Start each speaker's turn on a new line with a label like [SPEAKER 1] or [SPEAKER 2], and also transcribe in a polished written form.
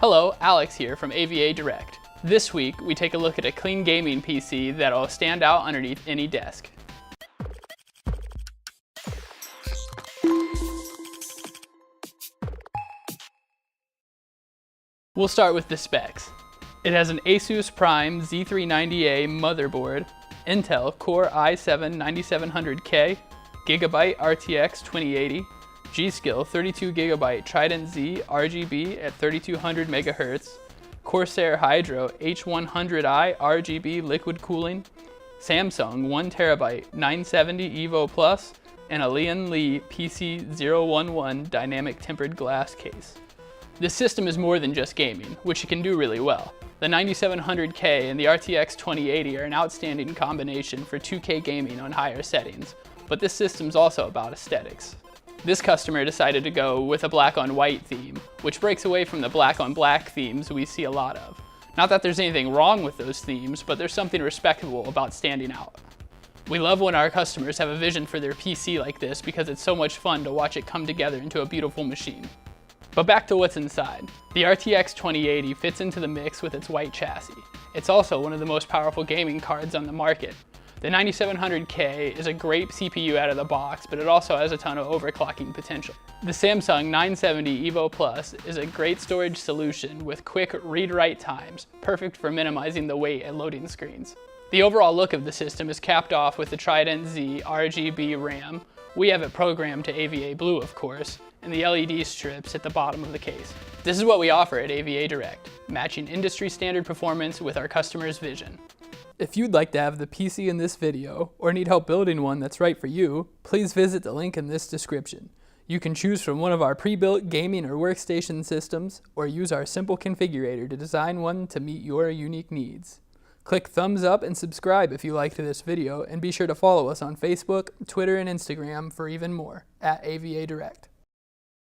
[SPEAKER 1] Hello, Alex here from AVADirect. This week, we take a look at a clean gaming PC that'll stand out underneath any desk. We'll start with the specs. It has an ASUS Prime Z390A motherboard, Intel Core i7-9700K, Gigabyte RTX 2080, G.Skill 32 GB Trident Z RGB at 3200 MHz, Corsair Hydro H100i RGB liquid cooling, Samsung 1 TB 970 Evo Plus, and a Lian Li PC011 dynamic tempered glass case. This system is more than just gaming, which it can do really well. The 9700K and the RTX 2080 are an outstanding combination for 2K gaming on higher settings, but this system's also about aesthetics. This customer decided to go with a black on white theme, which breaks away from the black on black themes we see a lot of. Not that there's anything wrong with those themes, but there's something respectable about standing out. We love when our customers have a vision for their PC like this because it's so much fun to watch it come together into a beautiful machine. But back to what's inside. The RTX 2080 fits into the mix with its white chassis. It's also one of the most powerful gaming cards on the market. The 9700K is a great CPU out of the box, but it also has a ton of overclocking potential. The Samsung 970 Evo Plus is a great storage solution with quick read-write times, perfect for minimizing the weight and loading screens. The overall look of the system is capped off with the Trident Z RGB RAM. We have it programmed to AVA Blue, of course, and the LED strips at the bottom of the case. This is what we offer at AVADirect, matching industry standard performance with our customer's vision. If you'd like to have the PC in this video, or need help building one that's right for you, please visit the link in this description. You can choose from one of our pre-built gaming or workstation systems, or use our simple configurator to design one to meet your unique needs. Click thumbs up and subscribe if you liked this video, and be sure to follow us on Facebook, Twitter, and Instagram for even more, @AVADirect.